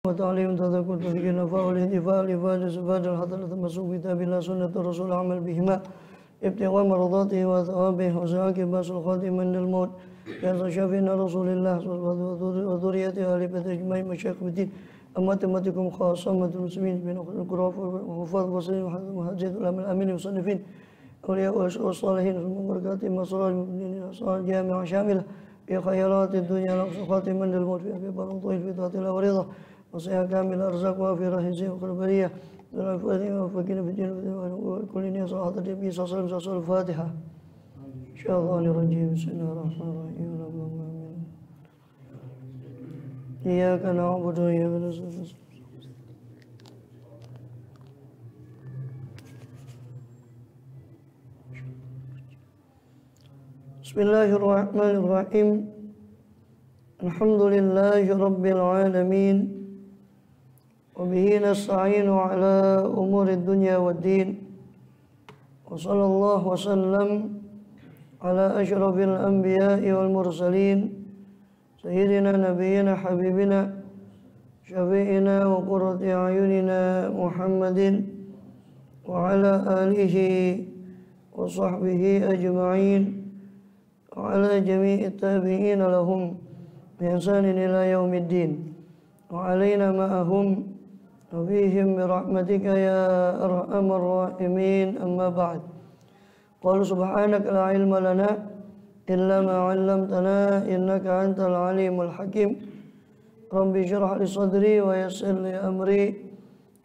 وتعليم تذكر تذكير نفاء والانتفاع الإفادة استفادة الحضرة تمسك بكتاب الله سنة الرسول عمل بهما ابتغاء مرضاته وثوابه وسعاك باس الخاتم من الموت يا شافينا رسول الله وذريته آل بيت أجمعين مشايخ الدين أمات أمتكم خاصة أمة المسلمين بين القراف وحفاظ وصلين وحجة الأمن الأمين والمصنفين أولياء والصالحين ثم بركاتهم وصلاة المؤمنين صلاة جامعة شاملة في خيرات الدنيا الأقصى خاتم من الموت في أبي بر طويل في طاعة الله ورضا وصيحة كامل أرزاق وفي رحزه وقربرية وفقنا في الدين وكل نية صلاة النبي صلى الله عليه وسلم صلى الفاتحة إن شاء الله نرجي بسم الله الرحمن الرحيم اللهم آمين إياك نعبد وإياك نستعين بسم الله الرحمن الرحيم الحمد لله رب العالمين وبه نستعين على أمور الدنيا والدين وصلى الله وسلم على أشرف الأنبياء والمرسلين سيدنا نبينا حبيبنا شفيعنا وقرة أعيننا محمد وعلى آله وصحبه أجمعين وعلى جميع التابعين لهم بإحسان إلى يوم الدين وعلينا معهم وفيهم برحمتك يا أرحم الراحمين أما بعد قال سبحانك لا علم لنا إلا ما علمتنا إنك أنت العليم الحكيم رب اشرح لي صدري ويسر لي أمري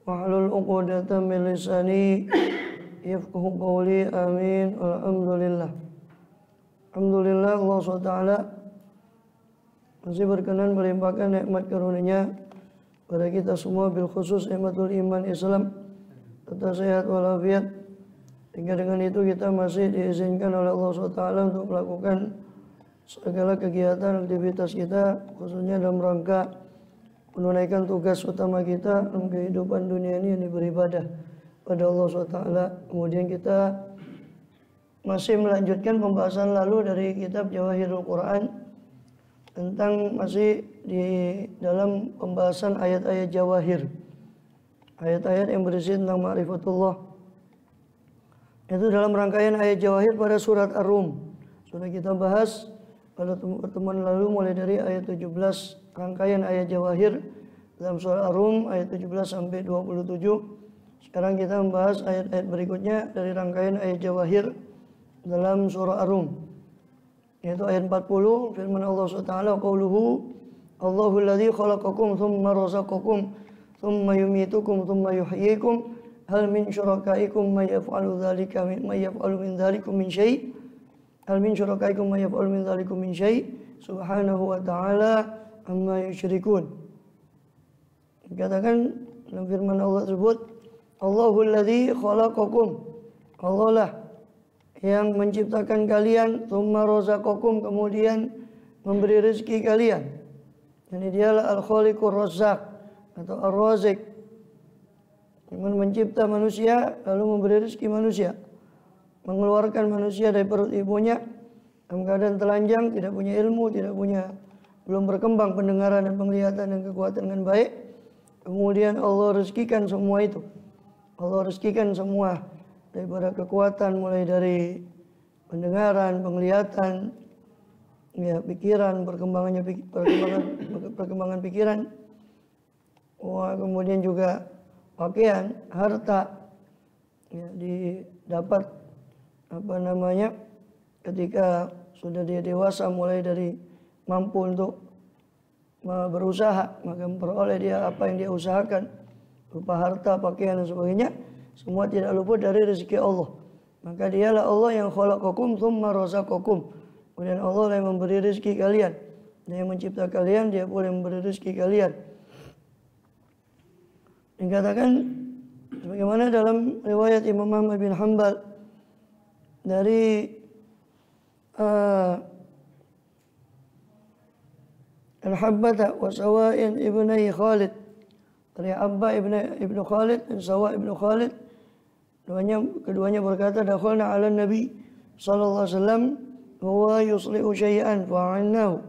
واحلل عقدة من لساني يفقه قولي آمين والحمد لله. Alhamdulillah Allah SWT masih berkenan melimpahkan nikmat karunia pada kita semua, bil khusus nikmatul iman Islam tetap sehat walafiat, hingga dengan itu kita masih diizinkan oleh Allah SWT untuk melakukan segala kegiatan aktivitas kita, khususnya dalam rangka menunaikan tugas utama kita dalam kehidupan dunia ini, yang beribadah pada Allah SWT. Kemudian kita masih melanjutkan pembahasan lalu dari kitab Jawahirul Quran, tentang masih di dalam pembahasan ayat-ayat jawahir, ayat-ayat yang berisi tentang ma'rifatullah. Itu dalam rangkaian ayat jawahir pada surat Ar-Rum. Sudah kita bahas pada pertemuan lalu mulai dari ayat 17, rangkaian ayat jawahir dalam surat Ar-Rum ayat 17 sampai 27. Sekarang kita membahas ayat-ayat berikutnya dari rangkaian ayat jawahir dalam surah Ar-Rum, yaitu ayat 40, firman Allah SWT, qauluhu Allahu alladzi khalaqakum thumma razaqakum thumma yumitukum thumma yuhyikum hal min syurakaikum may yaf'alu dzalika may yaf'alu min dzalikum min syai' hal min syurakaikum may yaf'alu min dzalikum min syai' subhanahu wa ta'ala amma yusyrikun. Dikatakan dalam firman Allah tersebut, Allahu alladzi khalaqakum, Allah lah yang menciptakan kalian, tsumma razaqakum, kemudian memberi rezeki kalian. Jadi dialah al-khaliqur razzaq atau ar-razik, yang mencipta manusia lalu memberi rezeki manusia, mengeluarkan manusia dari perut ibunya dalam keadaan telanjang, tidak punya ilmu, belum berkembang pendengaran dan penglihatan dan kekuatan dengan baik. Kemudian Allah rezekikan semua itu. Allah rezekikan semua, daripada kekuatan, mulai dari pendengaran, penglihatan, ya, pikiran, perkembangan pikiran, kemudian juga pakaian, harta, ya, didapat ketika sudah dia dewasa, mulai dari mampu untuk berusaha, maka memperoleh dia apa yang dia usahakan berupa harta, pakaian dan sebagainya. Semua tidak luput dari rezeki Allah. Maka dialah Allah yang khalaqakum tsumma razaqakum. Kemudian Allah yang memberi rezeki kalian. Dia yang mencipta kalian, dia pula yang memberi rezeki kalian. Dikatakan sebagaimana dalam riwayat Imam Ahmad bin Hanbal dari Al-Habbata wa Sawa'in ibnai Khalid, dari Abba ibnu Khalid dan Sawa ibnu Khalid, keduanya berkata, dakhalna ala Nabi sallallahu alaihi wasallam wa huwa yuslihu syai'an fa'annahu.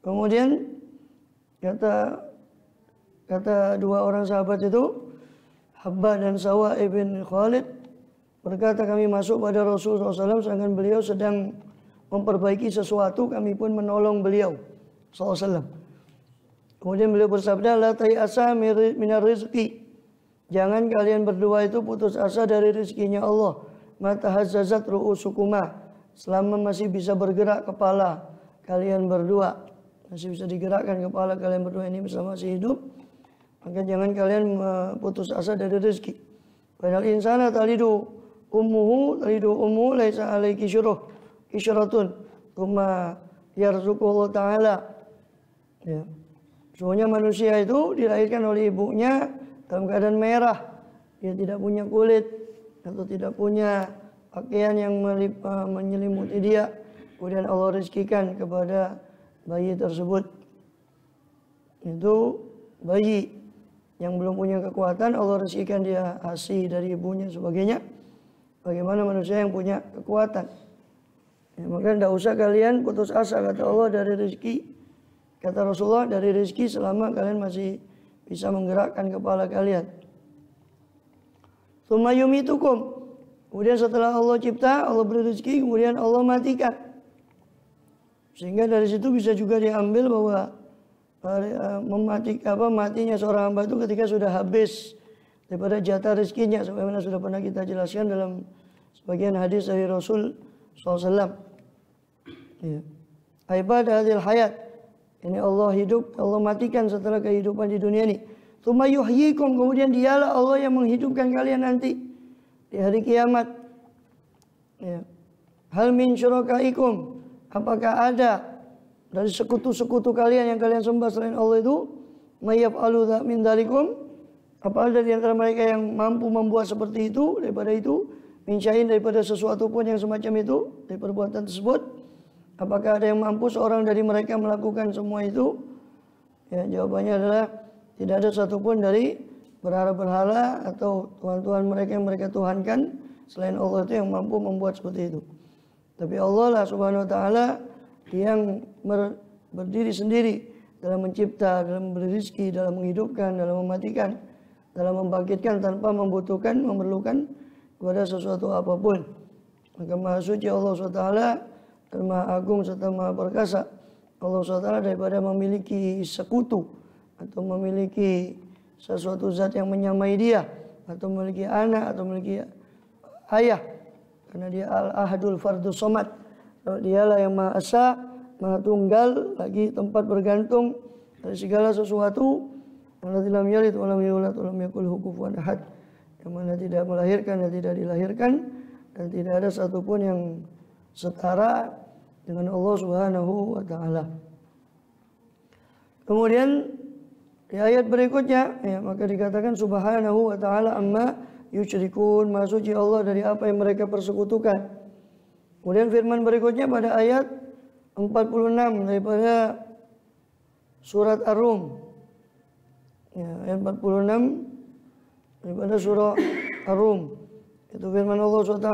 Kemudian kata dua orang sahabat itu, Habba dan Sawa ibn Khalid, berkata kami masuk pada Rasulullah SAW sedangkan beliau sedang memperbaiki sesuatu, kami pun menolong beliau SAW. Kemudian beliau bersabda, la tay'asa minar rizqi, jangan kalian berdua itu putus asa dari rezekinya Allah. Mata hazzazat ru'usukuma, selama masih bisa bergerak kepala kalian berdua, masih bisa digerakkan kepala kalian berdua ini bersama masih hidup, maka jangan kalian putus asa dari rezeki. Padahal insana talidu ummuhu laisa alaiki isyratun thumma yarzuquhu Allah Ta'ala. Ya. Semuanya manusia itu dilahirkan oleh ibunya dalam keadaan merah, dia tidak punya kulit atau tidak punya pakaian yang menyelimuti dia. Kemudian Allah rezekikan kepada bayi tersebut. Itu bayi yang belum punya kekuatan, Allah rezekikan dia ASI dari ibunya sebagainya. Bagaimana manusia yang punya kekuatan? Ya, maka tidak usah kalian putus asa, kata Allah, dari rezeki. Kata Rasulullah, dari rezeki selama kalian masih bisa menggerakkan kepala kalian. Tsumma yumitukum, kemudian setelah Allah cipta, Allah beri rezeki, kemudian Allah matikan. Sehingga dari situ bisa juga diambil bahwa matinya seorang hamba itu ketika sudah habis daripada jatah rezekinya, sebagaimana sudah pernah kita jelaskan dalam sebagian hadis dari Rasul SAW. Ya. Ibadah hadil hayat, ini Allah hidup, Allah matikan setelah kehidupan di dunia ini. Tsumma yuhyikum, kemudian dialah Allah yang menghidupkan kalian nanti di hari kiamat. Ya. Hal min syurakaikum, apakah ada dari sekutu-sekutu kalian yang kalian sembah selain Allah itu, mayyaf'alu min dalikum, apa ada di antara mereka yang mampu membuat seperti itu, daripada itu, mincain daripada sesuatu pun yang semacam itu, dari perbuatan tersebut. Apakah ada yang mampu seorang dari mereka melakukan semua itu? Ya, jawabannya adalah tidak ada satupun dari berhala-berhala atau tuhan-tuhan mereka yang mereka tuhankan selain Allah itu yang mampu membuat seperti itu. Tapi Allah lah Subhanahu wa Ta'ala yang berdiri sendiri dalam mencipta, dalam memberi rezeki, dalam menghidupkan, dalam mematikan, dalam membangkitkan tanpa membutuhkan, memerlukan kepada sesuatu apapun. Maka Maha Suci Allah SWT dan Maha Agung serta Maha Perkasa Allah SWT daripada memiliki sekutu atau memiliki sesuatu zat yang menyamai dia, atau memiliki anak, atau memiliki ayah, karena dia Al-Ahadul Fardus Somad. Dialah yang Maha Esa, Maha Tunggal, lagi tempat bergantung dari segala sesuatu. Alladzi lam yalid wa lam yulad wa lam yakul lahu kufuwan ahad, yang mana tidak melahirkan dan tidak dilahirkan, dan tidak ada satupun yang setara dengan Allah Subhanahu wa Ta'ala. Kemudian di ayat berikutnya, ya, maka dikatakan Subhanahu wa Ta'ala amma yusyrikun, Maha Suci Allah dari apa yang mereka persekutukan. Kemudian firman berikutnya pada ayat 46 daripada surat Ar-Rum. Ya, ayat 46 daripada surah Ar-Rum. Itu firman Allah SWT,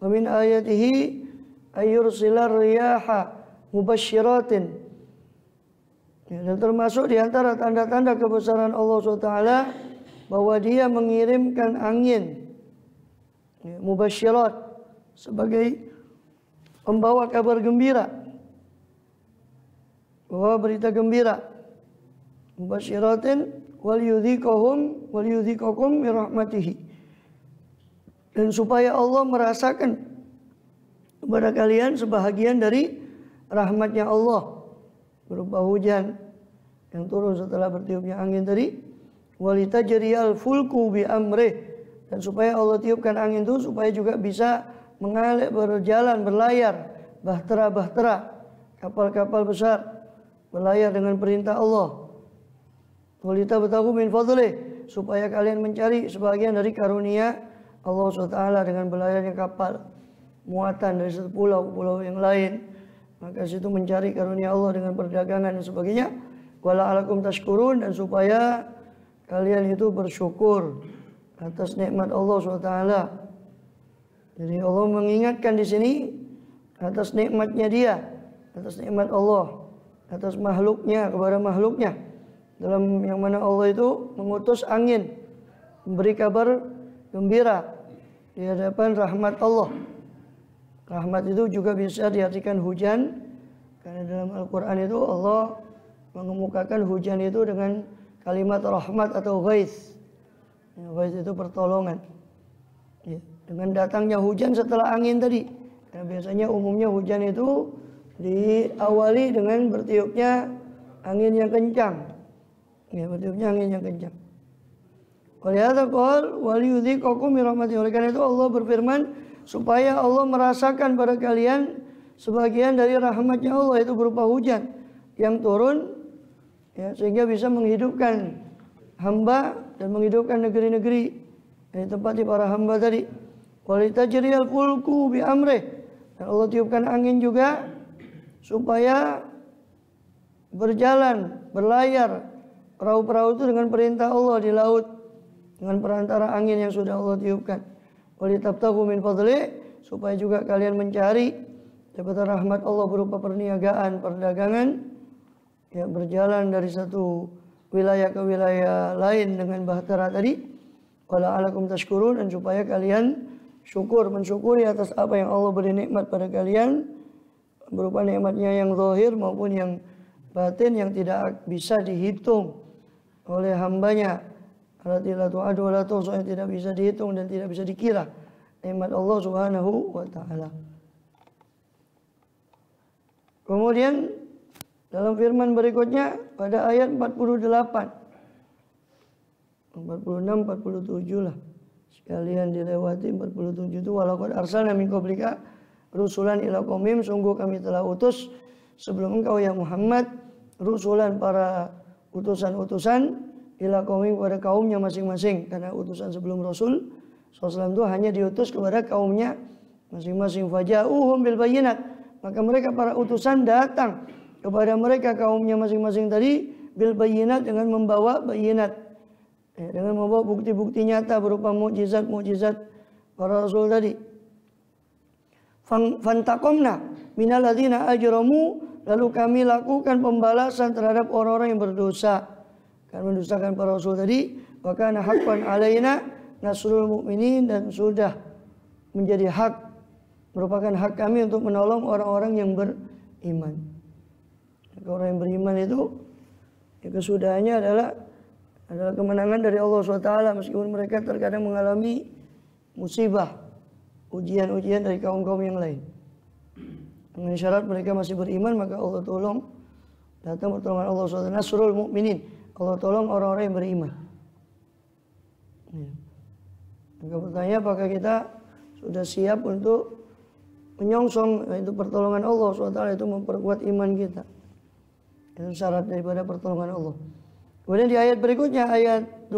wa min ayatihi ayyursilar riyaha mubasyiratin. Ya, dan termasuk di antara tanda-tanda kebesaran Allah SWT bahwa dia mengirimkan angin, ya, mubasyirat, sebagai pembawa kabar gembira, bawa berita gembira. Mubasyiratin wal yudhikakum min rahmatihi, dan supaya Allah merasakan kepada kalian sebahagian dari rahmatnya Allah berupa hujan yang turun setelah bertiupnya angin tadi. Walitajriyal fulku bi amrih, dan supaya Allah tiupkan angin itu supaya juga bisa mengalir, berjalan, berlayar bahtera-bahtera, kapal-kapal besar berlayar dengan perintah Allah. Walitabtaghu min fadlih, supaya kalian mencari sebagian dari karunia Allah SWT dengan berlayarnya kapal muatan dari satu pulau ke pulau yang lain. Maka situ mencari karunia Allah dengan perdagangan dan sebagainya. Wala'alakum tashkurun, dan supaya kalian itu bersyukur atas nikmat Allah SWT. Jadi Allah mengingatkan di sini atas nikmatnya Dia, atas nikmat Allah atas makhluknya, kepada makhluknya, dalam yang mana Allah itu mengutus angin memberi kabar gembira di hadapan rahmat Allah. Rahmat itu juga bisa diartikan hujan, karena dalam Al-Quran itu Allah mengemukakan hujan itu dengan kalimat rahmat atau ghaiz. Ghaiz itu pertolongan. Ya, dengan datangnya hujan setelah angin tadi. Karena biasanya umumnya hujan itu diawali dengan bertiupnya angin yang kencang. Ya, bertiupnya angin yang kencang. Walihada qol waliyudhiqakum min rahmatihi. Oleh karena itu Allah berfirman supaya Allah merasakan pada kalian sebagian dari rahmatnya Allah, itu berupa hujan yang turun, ya, sehingga bisa menghidupkan hamba dan menghidupkan negeri-negeri yang ditempati para hamba tadi. Walitajriyal fulku bi amrih. Dan Allah tiupkan angin juga supaya berjalan, berlayar perahu-perahu itu dengan perintah Allah di laut, dengan perantara angin yang sudah Allah tiupkan. Walitabtaghu min fadli, supaya juga kalian mencari daripada rahmat Allah berupa perniagaan, perdagangan, ya, berjalan dari satu wilayah ke wilayah lain dengan bahtera tadi. Wala'alakum tashkurun, dan supaya kalian mensyukuri atas apa yang Allah beri nikmat pada kalian, berupa nikmatnya yang zahir maupun yang batin yang tidak bisa dihitung oleh hambanya. Allati la tu'adu wa la tuhsa, yang tidak bisa dihitung dan tidak bisa dikira nikmat Allah Subhanahu wa taala. Kemudian dalam firman berikutnya pada ayat 48, 46, 47 lah. Sekalian dilewati 47 itu, walaqad arsalna min qablika rusulan ila qaumihim, sungguh kami telah utus sebelum engkau ya Muhammad rusulan, para utusan-utusan, ila qaumihim, kepada kaumnya masing-masing. Karena utusan sebelum Rasul SAW itu hanya diutus kepada kaumnya masing-masing. Faja'uhum bil bayyinat, maka mereka para utusan datang kepada mereka kaumnya masing-masing tadi bil bayyinat, dengan membawa bayyinat, ya, dengan membawa bukti-bukti nyata berupa mukjizat-mukjizat para rasul tadi. Fantaqamna minal ladzina ajramu, lalu kami lakukan pembalasan terhadap orang-orang yang berdosa karena mendustakan para rasul tadi. Wa kana haqqan alaina nasrul mu'minin, dan sudah menjadi hak, merupakan hak kami untuk menolong orang-orang yang beriman. Orang yang beriman itu, ya, kesudahannya adalah kemenangan dari Allah SWT, meskipun mereka terkadang mengalami musibah, ujian-ujian dari kaum-kaum yang lain. Dengan syarat mereka masih beriman, maka Allah tolong, datang pertolongan Allah SWT. Nasrul mu'minin, Allah tolong orang-orang yang beriman. Ya. Maka bertanya, apakah kita sudah siap untuk menyongsong itu pertolongan Allah SWT, itu memperkuat iman kita. Itu syarat daripada pertolongan Allah. Kemudian di ayat berikutnya, ayat 48,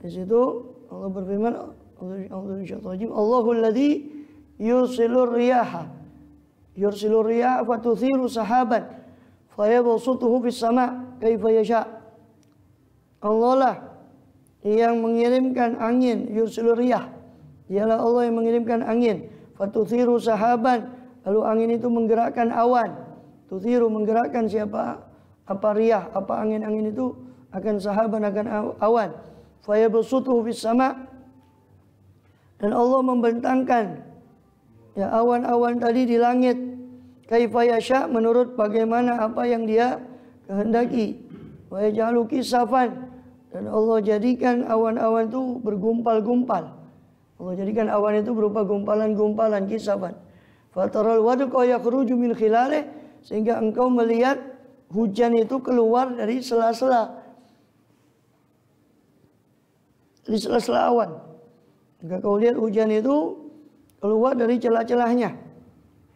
di situ Allah berfirman, Allahul ladzi yursilur riyaha fatuthiru sahaban fayabsutuhu fis sama kaifa yasha. Allah lah yang mengirimkan angin, yursilur riyah, dialah Allah yang mengirimkan angin, fatuthiru sahaban, lalu angin itu menggerakkan awan. Tuthiru, menggerakkan siapa? Apa riyah, apa angin-angin itu akan sahaban, akan awan. Fayabsutuhu fis sama, dan Allah membentangkan, ya, awan-awan tadi di langit. Kaifa yasha, menurut bagaimana apa yang Dia kehendaki. Wa yaj'alu kisafan, dan Allah jadikan awan-awan itu bergumpal-gumpal. Allah jadikan awan itu berupa gumpalan-gumpalan, kisafan. Fataral wadqa yakhruju min khilalih, sehingga engkau melihat hujan itu keluar dari sela-sela, awan. Jika kau lihat hujan itu keluar dari celah-celahnya.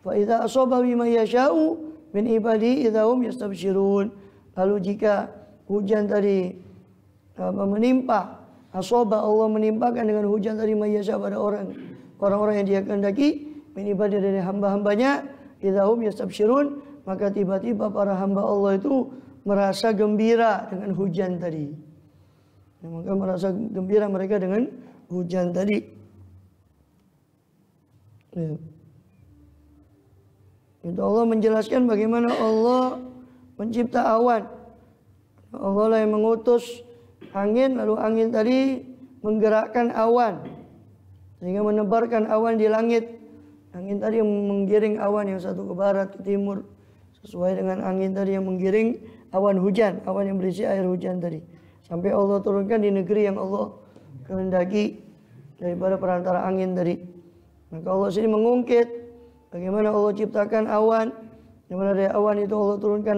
Fa idza asaba bima yasha'u min ibadi idahum yastabshirun. Lalu jika hujan tadi menimpa, asaba, Allah menimpakan dengan hujan tadi mayasya pada orang-orang yang Dia kehendaki, min ibadi, dari hamba-hambanya, idahum yastabshirun, maka tiba-tiba para hamba Allah itu merasa gembira dengan hujan tadi. Ya, maka merasa gembira mereka dengan hujan tadi. Ya. Itu Allah menjelaskan bagaimana Allah mencipta awan. Allah lah yang mengutus angin, lalu angin tadi menggerakkan awan sehingga menebarkan awan di langit. Angin tadi yang menggiring awan yang satu ke barat, ke timur, sesuai dengan angin tadi yang menggiring awan hujan, awan yang berisi air hujan tadi, sampai Allah turunkan di negeri yang Allah kehendaki daripada perantara angin tadi. Maka Allah sini mengungkit bagaimana Allah ciptakan awan, yang mana dari awan itu Allah turunkan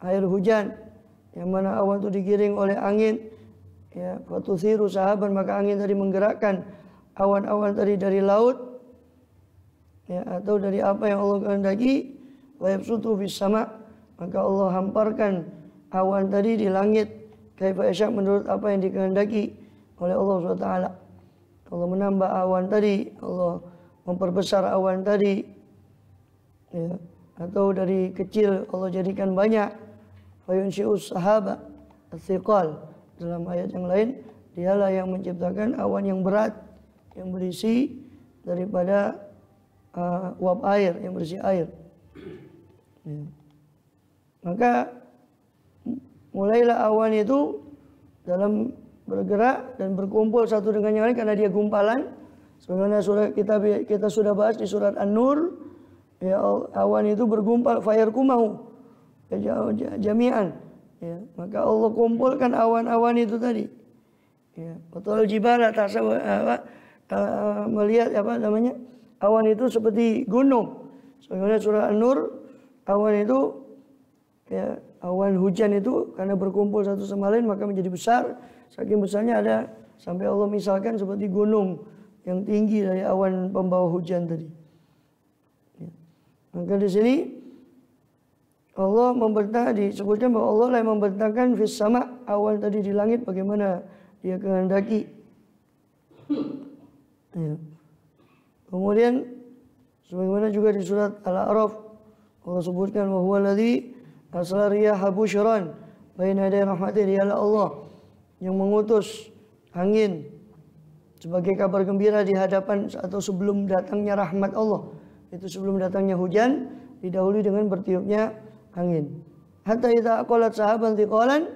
air hujan, yang mana awan itu digiring oleh angin, ya, fatuthiru sahaban, maka angin tadi menggerakkan awan-awan tadi dari laut, ya, atau dari apa yang Allah kehendaki. Wa yabsutu fis sama, maka Allah hamparkan awan tadi di langit, kaifa yasha, menurut apa yang dikehendaki oleh Allah SWT. Allah menambah awan tadi, Allah memperbesar awan tadi, ya, atau dari kecil Allah jadikan banyak. Fayunshi'us sahaba as-siqal, dalam ayat yang lain, dialah yang menciptakan awan yang berat yang berisi daripada uap air, yang berisi air. Ya. Maka mulailah awan itu dalam bergerak dan berkumpul satu dengan yang lain karena dia gumpalan. Sebagaimana kita sudah bahas di surat An-Nur, ya, awan itu bergumpal, fayarkumahu jami'an. Ya, maka Allah kumpulkan awan-awan itu tadi. Ya, betul jibala melihat apa namanya? Awan itu seperti gunung. Sebagaimana surah An-Nur, awan itu, ya, awan hujan itu karena berkumpul satu sama lain maka menjadi besar. Saking besarnya ada sampai Allah misalkan seperti gunung yang tinggi dari awan pembawa hujan tadi. Ya. Maka di sini Allah disebutkan bahwa Allah lah yang membentangkan fis sama, awan tadi di langit bagaimana dia kehendaki. Ya. Kemudian sebagaimana juga di surat Al-A'raf Allah sebutkan, wa huwa alladzi arsala riyaha busyran baina yaday rahmatihi, dialah Allah yang mengutus angin sebagai kabar gembira di hadapan atau sebelum datangnya rahmat Allah. Itu sebelum datangnya hujan didahului dengan bertiupnya angin. Hatta idza aqalat sahaban thiqalan,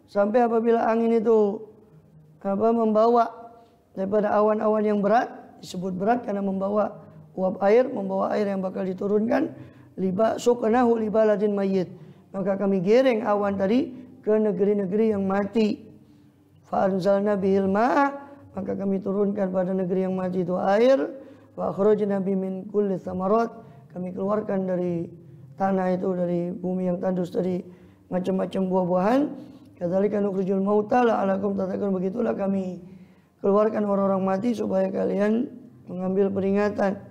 sampai apabila angin itu membawa daripada awan-awan yang berat, disebut berat karena membawa uap air, membawa air yang bakal diturunkan, suqnahu libaladin mayyit, maka kami giring awan tadi ke negeri-negeri yang mati. Fa anzalna bihil ma'a, maka kami turunkan pada negeri yang mati itu air. Wa akhrajna bi min kulli tsamarat, kami keluarkan dari tanah itu, dari bumi yang tandus tadi, macam-macam buah-buahan. Kadzalika nukhrijul mauta la'alakum tattaqun, begitulah kami keluarkan orang-orang mati supaya kalian mengambil peringatan.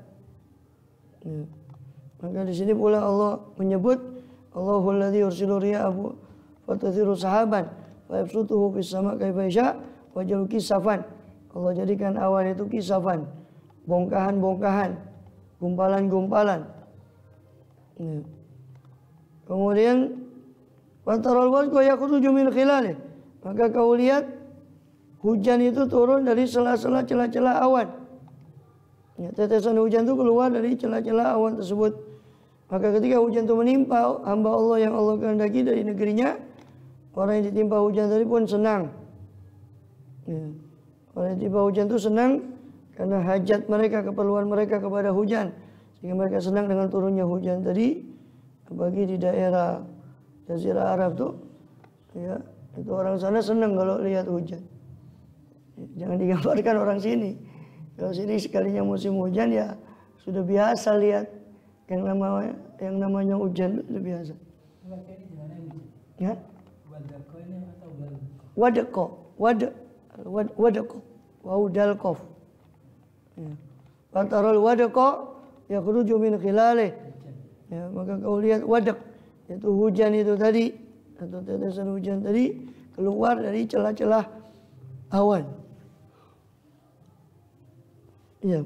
Ya. Maka di sini pula Allah menyebut Allahul ladzi yursilu riyaha fatathiru sahaban wa yabsutuhu fis sama kaifa yasha wa jalu kisafan. Allah jadikan awan itu kisafan, bongkahan-bongkahan, gumpalan-gumpalan. Ya. Kemudian fatarul wadqa yakhruju min khilalih, maka kau lihat hujan itu turun dari sela-sela celah-celah awan. Ya, tetesan hujan itu keluar dari celah-celah awan tersebut. Maka ketika hujan itu menimpa hamba Allah yang Allah kehendaki dari negerinya, orang yang ditimpa hujan tadi pun senang. Ya. Orang yang ditimpa hujan itu senang karena hajat mereka, keperluan mereka kepada hujan, sehingga mereka senang dengan turunnya hujan tadi. Bagi di daerah Jazirah Arab tuh, ya, itu orang sana senang kalau lihat hujan. Jangan digambarkan orang sini. Kalau sini sekalinya musim hujan ya sudah biasa lihat yang namanya hujan, itu biasa. Ya? Wadako, waudal kof. Fatarul wadako yakhruju min khilalih. Ya, maka kau lihat wadak, yaitu hujan itu tadi, atau tetesan hujan tadi keluar dari celah-celah awan. Iya.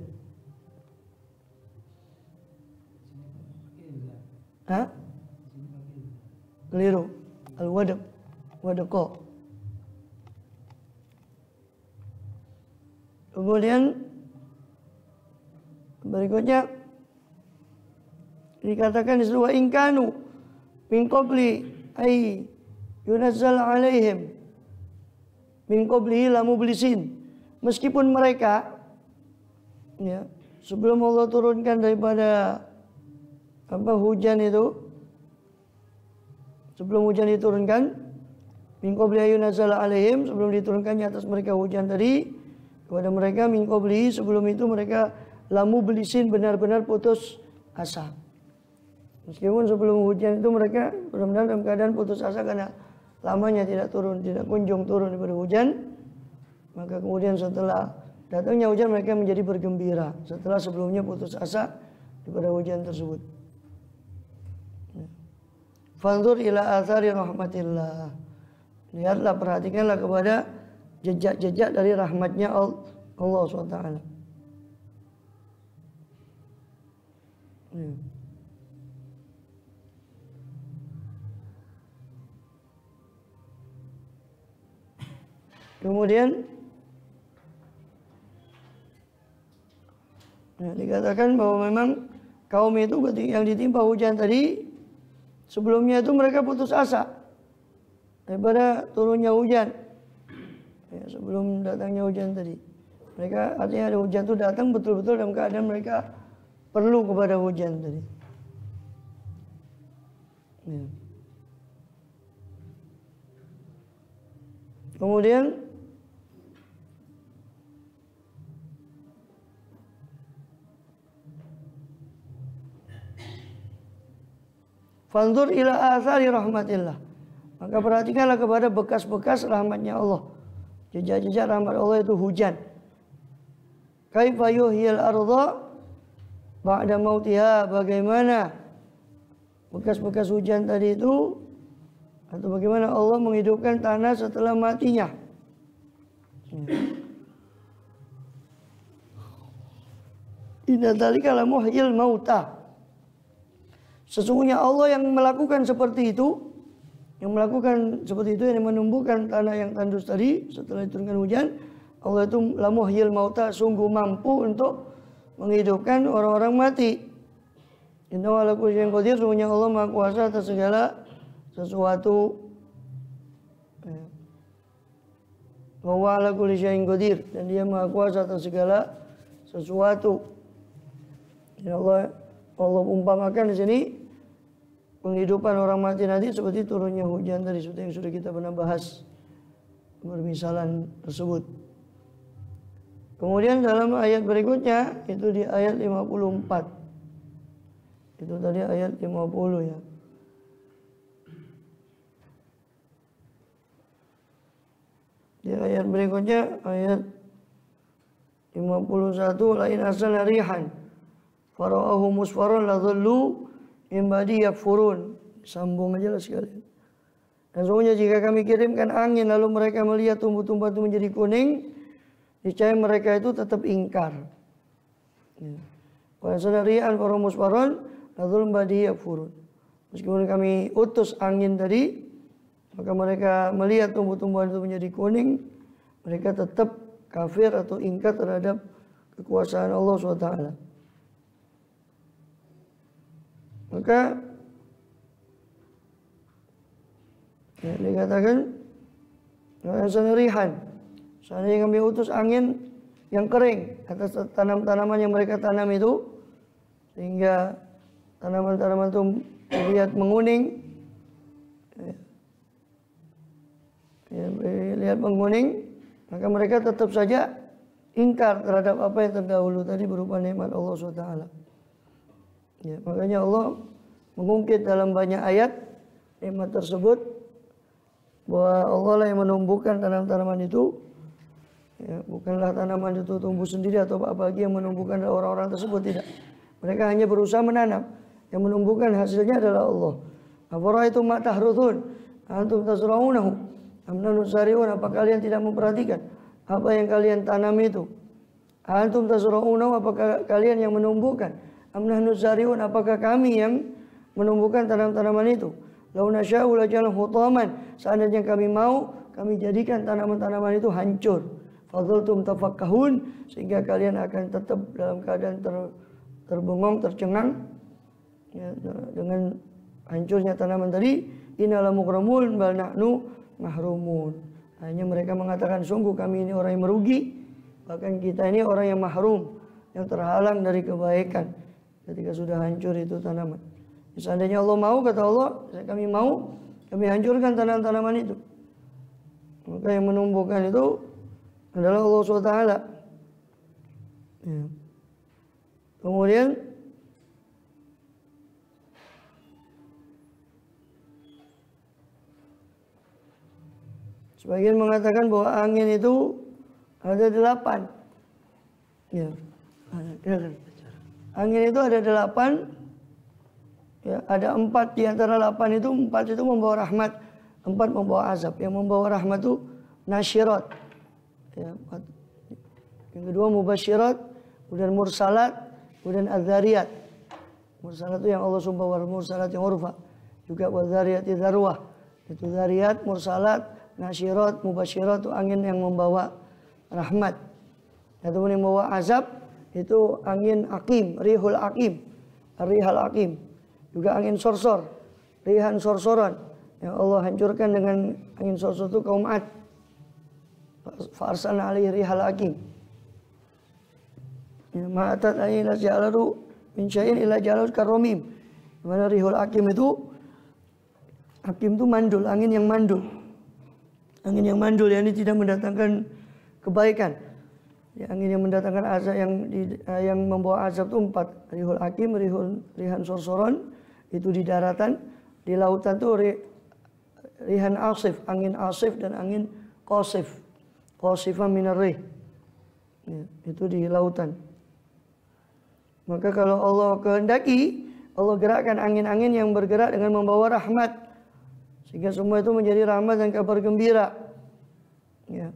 Hah? Keliru. Al-wadak, wadako. Kemudian berikutnya dikatakan di situ wa in kanu min qabli ay yunazzal alaihim min qablihi la mublisin. Meskipun mereka ya sebelum Allah turunkan daripada hujan itu, sebelum hujan diturunkan, min qabli yunazzal alaihim, sebelum diturunkannya atas mereka hujan tadi kepada mereka, min qabli sebelum itu mereka la mublisin, benar-benar putus asa. Meskipun sebelum hujan itu mereka benar-benar dalam keadaan putus asa karena lamanya tidak turun, tidak kunjung turun daripada hujan. Maka kemudian setelah datangnya hujan mereka menjadi bergembira setelah sebelumnya putus asa daripada hujan tersebut. Fanzur ila athari rahmatillah. Lihatlah, perhatikanlah kepada jejak-jejak dari rahmatnya Allah SWT. Kemudian dikatakan bahwa memang kaum itu yang ditimpa hujan tadi sebelumnya itu mereka putus asa daripada turunnya hujan. Ya, sebelum datangnya hujan tadi, mereka artinya ada hujan itu datang betul-betul dalam keadaan mereka perlu kepada hujan tadi. Ya. Kemudian fanzur ila athari rahmatillah. Maka perhatikanlah kepada bekas-bekas rahmatnya Allah. Jejak-jejak rahmat Allah itu hujan. Kaifa yuhyil ardha ba'da mautiha, bagaimana bekas-bekas hujan tadi itu, atau bagaimana Allah menghidupkan tanah setelah matinya. Inna dzalika la muhyil mauta. Sesungguhnya Allah yang melakukan seperti itu, yang menumbuhkan tanah yang tandus tadi setelah diturunkan hujan. Allah itu la muhyil mauta, sungguh mampu untuk menghidupkan orang-orang mati. Innahu ala kulli syai'in qadir, sesungguhnya Allah Maha Kuasa atas segala sesuatu. Wa huwa ala kulli syai'in qadir, dan Dia Maha Kuasa atas segala sesuatu. Ya Allah umpamakan di sini penghidupan orang mati nanti seperti turunnya hujan tadi, seperti yang sudah kita pernah bahas permisalan tersebut. Kemudian dalam ayat berikutnya itu di ayat 54. Itu tadi ayat 50 ya. Di ayat berikutnya ayat 51, lain asal rihan fara'ahu musfarun la dhallu min ba'di yakfurun. Sambung aja lah sekalian. Dan sesungguhnya jika kami kirimkan angin lalu mereka melihat tumbuh-tumbuhan itu menjadi kuning, niscaya mereka itu tetap ingkar. Wa sadarian para musfarun la dhallu min ba'di yakfurun. Meskipun kami utus angin tadi, maka mereka melihat tumbuh-tumbuhan itu menjadi kuning, mereka tetap kafir atau ingkar terhadap kekuasaan Allah SWT. Maka ya, dikatakan sanarihan, seandainya kami utus angin yang kering atas tanam-tanaman yang mereka tanam itu, sehingga tanaman-tanaman itu terlihat menguning, lihat menguning, maka mereka tetap saja ingkar terhadap apa yang terdahulu tadi berupa nikmat Allah SWT. Ya, makanya Allah mengungkit dalam banyak ayat nikmat tersebut, bahwa Allah lah yang menumbuhkan tanam-tanaman itu. Ya, bukanlah tanaman itu tumbuh sendiri atau apalagi yang menumbuhkan orang-orang tersebut, tidak. Mereka hanya berusaha menanam, yang menumbuhkan hasilnya adalah Allah. Afara'aytum ma tahruthun antum tasra'unahu am nahnu zari'un, apa kalian tidak memperhatikan apa yang kalian tanam itu? Antum tasra'unahu, apakah kalian yang menumbuhkan? Am nahnu zari'un, apakah kami yang menumbuhkan tanam-tanaman itu? Lau nasya'u laja'alnahu hutaman, seandainya kami mau, kami jadikan tanaman-tanaman itu hancur. Fadhaltum tafakkahun, sehingga kalian akan tetap dalam keadaan terbengong, tercengang. Ya, dengan hancurnya tanaman tadi, innala mukramun bal nahnu mahrumun. Hanya mereka mengatakan sungguh kami ini orang yang merugi, bahkan kita ini orang yang mahrum, yang terhalang dari kebaikan ketika sudah hancur itu tanaman. Seandainya Allah mau, kata Allah, kami mau, kami hancurkan tanaman-tanaman itu. Maka yang menumbuhkan itu adalah Allah SWT. Ya. Kemudian sebagian mengatakan bahwa angin itu ada 8. Ya. Angin itu ada 8. Ya, ada 4 di antara 8 itu, 4 itu membawa rahmat, 4 membawa azab. Yang membawa rahmat itu nasyirat. Ya, 4. Yang kedua mubasyirat, kemudian mursalat, kemudian adzariyat. Mursalat itu yang Allah sumpah, wal mursalat yang urfa. Juga wadzariyat dzarwah. Itu dzariyat, mursalat, nasyirat, mubasyirat itu angin yang membawa rahmat. Ataupun yang membawa azab itu angin aqim, rihul aqim, rihal aqim. Juga angin sorsor, rihan sorsoran yang Allah hancurkan dengan angin sorsor itu kaum Ad. Fa'arsalna alaihi rihal aqim. Ya, ma'atat ayyina ja'alaru min syai'in illa ja'alaru karomim. Mana rihul aqim itu mandul, angin yang mandul. Angin yang mandul yang ini tidak mendatangkan kebaikan. Ya, angin yang mendatangkan azab, yang membawa azab itu 4. Rihul aqim, rihan sorsoron itu di daratan, di lautan itu rihan asif, angin asif dan angin qasif. Qasifah minar rih. Ya, itu di lautan. Maka kalau Allah kehendaki, Allah gerakkan angin-angin yang bergerak dengan membawa rahmat. Sehingga semua itu menjadi rahmat dan kabar gembira. Ya.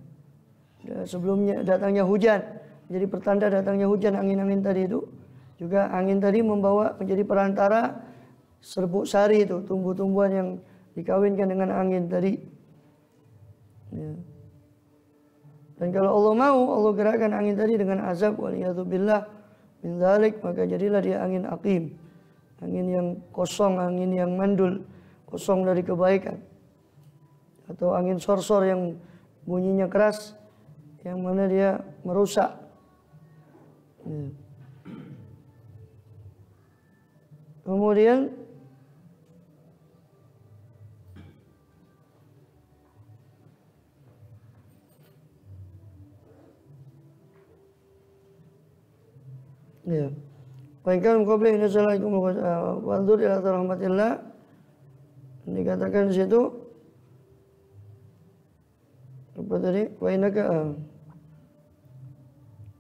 Sebelumnya datangnya hujan, menjadi pertanda datangnya hujan, angin-angin tadi itu. Juga angin tadi membawa menjadi perantara serbuk sari itu, tumbuh-tumbuhan yang dikawinkan dengan angin tadi. Ya. Dan kalau Allah mau, Allah gerakkan angin tadi dengan azab, waliyadzubillah min dzalik, maka jadilah dia angin aqim. Angin yang kosong, angin yang mandul, kosong dari kebaikan. Atau angin sorsor yang bunyinya keras, yang mana dia merusak. Ya. Kemudian ya. Baikkan qabla inna salaikum wa anzur ila rahmatillah. Dikatakan di situ apa tadi? Wa innaka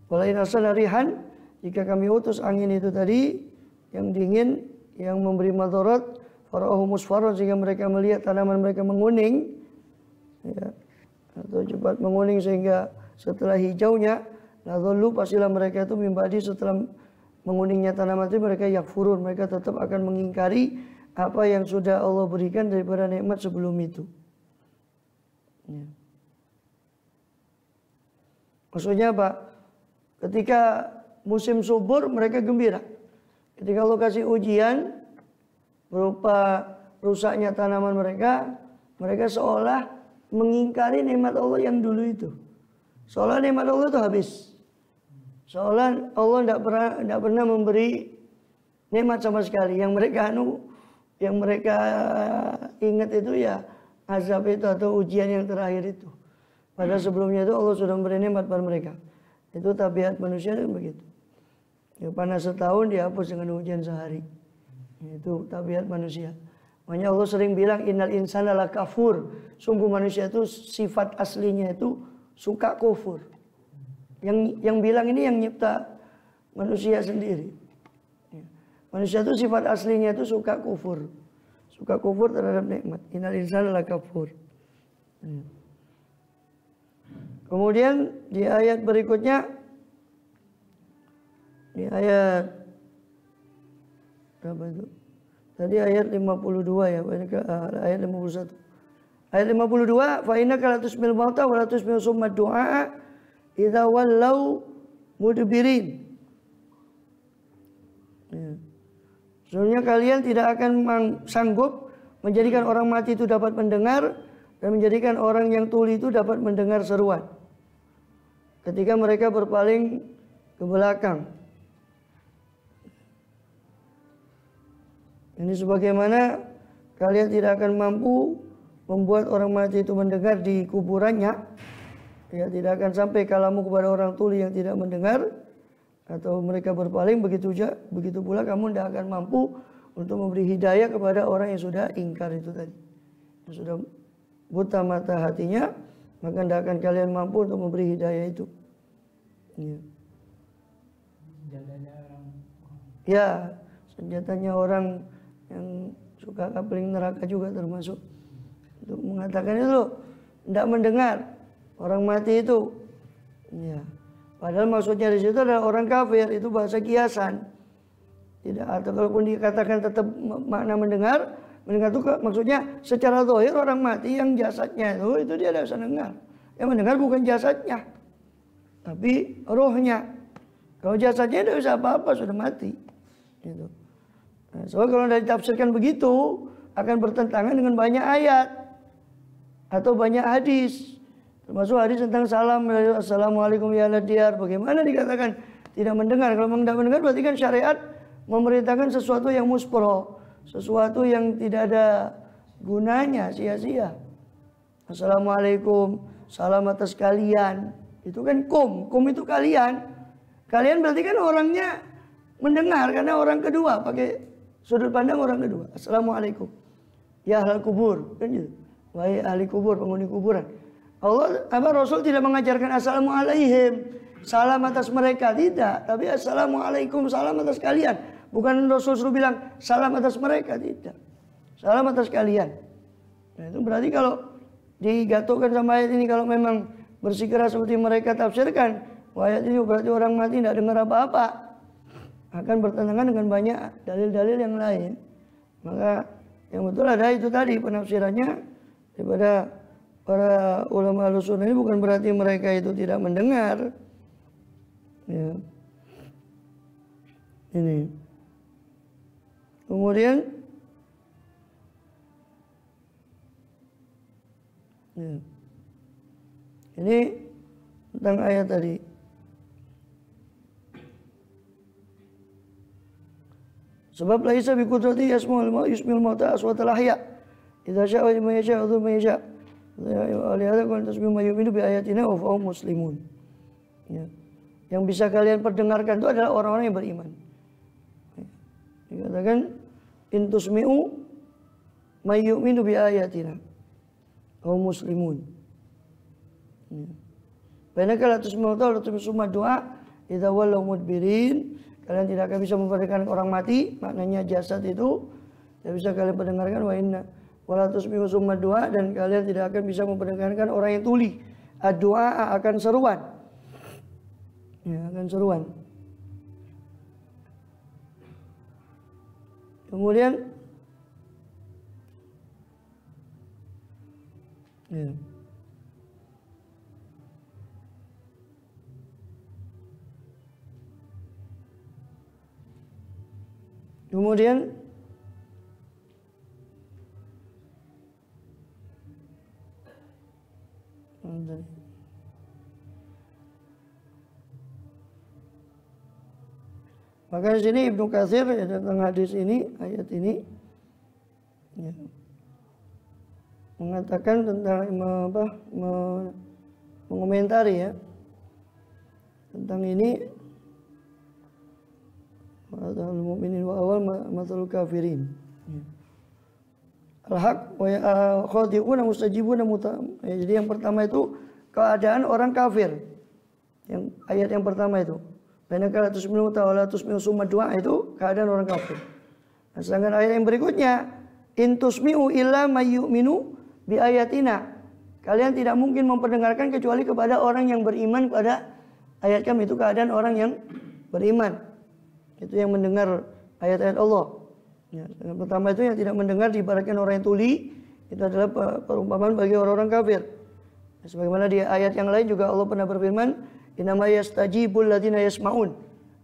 walain asal rihan, jika kami utus angin itu tadi yang dingin, yang memberi madarat, farahu musfarran, sehingga mereka melihat tanaman mereka menguning, ya, atau cepat menguning sehingga setelah hijaunya, ladhallu, pastilah mereka itu mimbadi, setelah menguningnya tanaman itu mereka yakfurun, mereka tetap akan mengingkari apa yang sudah Allah berikan daripada nikmat sebelum itu. Ya. Maksudnya apa? Ketika musim subur mereka gembira. Ketika Allah kasih ujian berupa rusaknya tanaman mereka, mereka seolah mengingkari nikmat Allah yang dulu itu. Seolah nikmat Allah itu habis. Seolah Allah tidak pernah memberi nikmat sama sekali. Yang mereka ingat itu ya azab itu atau ujian yang terakhir itu. Padahal sebelumnya itu Allah sudah memberi nikmat pada mereka. Itu tabiat manusia itu begitu. Ya, panas setahun dihapus dengan hujan sehari. Itu tabiat manusia. Makanya Allah sering bilang innal insana lakafur. Sungguh manusia itu sifat aslinya itu suka kufur. Yang bilang ini yang nyipta manusia sendiri. Ya. Manusia itu sifat aslinya itu suka kufur. Suka kufur terhadap nikmat. Innal insana lakafur. Ya. Kemudian di ayat berikutnya, di ayat berapa itu? Tadi ayat 52 ya, ayat 51. Ayat 52, fa innaka la tusmil mauta wa la tusmil summa du'a idza wallau mudbirin. Ya. Sebenarnya kalian tidak akan sanggup menjadikan orang mati itu dapat mendengar dan menjadikan orang yang tuli itu dapat mendengar seruan ketika mereka berpaling ke belakang. Ini sebagaimana kalian tidak akan mampu membuat orang mati itu mendengar di kuburannya. Ya, tidak akan sampai kalamu kepada orang tuli yang tidak mendengar atau mereka berpaling, begitu pula kamu tidak akan mampu untuk memberi hidayah kepada orang yang sudah ingkar itu tadi, yang sudah buta mata hatinya, maka tidak akan kalian mampu untuk memberi hidayah itu. Ya, senjatanya orang yang suka kapling neraka juga termasuk untuk mengatakan itu tidak mendengar orang mati itu. Ya. Padahal maksudnya di situ adalah orang kafir, itu bahasa kiasan. Tidak, atau kalaupun dikatakan tetap makna mendengar itu maksudnya secara zahir orang mati yang jasadnya itu dia tidak bisa dengar. Yang mendengar bukan jasadnya, tapi rohnya. Kalau jasadnya tidak bisa apa-apa, sudah mati. Gitu. Nah, soalnya kalau tidak ditafsirkan begitu akan bertentangan dengan banyak ayat atau banyak hadis. Termasuk hadis tentang salam, assalamualaikum ya ahla diyar. Bagaimana dikatakan tidak mendengar? Kalau memang tidak mendengar berarti kan syariat memerintahkan sesuatu yang muspro, sesuatu yang tidak ada gunanya, sia-sia. Assalamualaikum, salam atas kalian. Itu kan kum itu kalian. Kalian berarti kan orangnya mendengar karena orang kedua, pakai sudut pandang orang kedua. Assalamualaikum ya ahlal kubur, kan gitu. Wahai ahli kubur, penghuni kuburan. Rasul tidak mengajarkan assalamualaikum, salam atas mereka, tidak. Tapi assalamualaikum, salam atas kalian. Bukan Rasul suruh bilang salam atas mereka, tidak. Salam atas kalian. Nah, itu berarti kalau digatukan sama ayat ini, kalau memang bersikeras seperti mereka tafsirkan, ayat ini berarti orang mati tidak dengar apa-apa, akan bertentangan dengan banyak dalil-dalil yang lain. Maka yang betul ada itu tadi penafsirannya daripada para ulama Ahlussunnah ini bukan berarti mereka itu tidak mendengar. Ya. Ini. Kemudian ya. Ini tentang ayat tadi. Sebab laisa bi qudrati yusmil mauta aswatal ahya. Idza syaa wa ma yashaa wa ma yashaa. Alihada qul tasbihu ma yu'minu bi ayatina wa hum muslimun. Ya. Yang bisa kalian perdengarkan itu adalah orang-orang yang beriman. Dikatakan in tusmi'u ma yu'minu bi ayatina wa hum muslimun. Banakala tusmi'u wa tusmi'u doa idza wallaw mudbirin. Kalian tidak akan bisa memperdengarkan orang mati, maknanya jasad itu tidak bisa kalian perdengarkan wa inna wala tusmi'u summa doa, dan kalian tidak akan bisa memperdengarkan orang yang tuli. Doa akan seruan. Ya, akan seruan. Kemudian ya. Kemudian maka di sini Ibnu Katsir ya, tentang hadis ini, ayat ini ya, mengatakan tentang mengomentari ya tentang ini, masalul mu'minin wa awal masalul kafirin. Al-haq wa khadi'una mustajibuna jadi yang pertama itu keadaan orang kafir. Yang ayat yang pertama itu. Banakala tusmi'u ta'ala tusmi'u summa du'a, itu keadaan orang kafir. Nah, sedangkan ayat yang berikutnya in tusmi'u illa may yu'minu bi ayatina. Kalian tidak mungkin memperdengarkan kecuali kepada orang yang beriman pada ayat kami. Itu keadaan orang yang beriman. Itu yang mendengar ayat-ayat Allah. Ya, yang pertama itu yang tidak mendengar diibaratkan orang yang tuli, itu adalah perumpamaan bagi orang-orang kafir. Ya, sebagaimana di ayat yang lain juga Allah pernah berfirman, innama yastajibul ladzina yasmaun.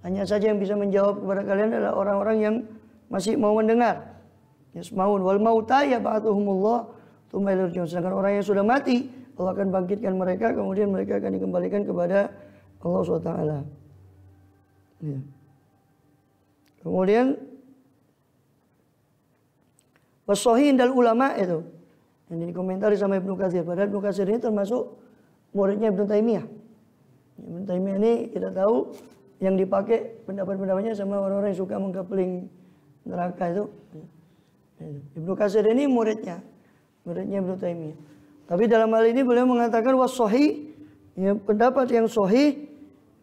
Hanya saja yang bisa menjawab kepada kalian adalah orang-orang yang masih mau mendengar. Yasmaun wal mauta yab'atuhumullah tsumma ilaihi yurja'un. Sedangkan orang yang sudah mati, Allah akan bangkitkan mereka, kemudian mereka akan dikembalikan kepada Allah SWT. Ya. Kemudian wasohin dal ulama itu yang dikomentari sama Ibnu Katsir. Padahal Ibnu Katsir ini termasuk muridnya Ibnu Taimiyah. Ibnu Taimiyah ini kita tahu yang dipakai pendapat-pendapatnya sama orang-orang yang suka mengkapeling neraka itu. Ibnu Katsir ini muridnya Ibnu Taimiyah. Tapi dalam hal ini beliau mengatakan wasohi, ya, pendapat yang sohi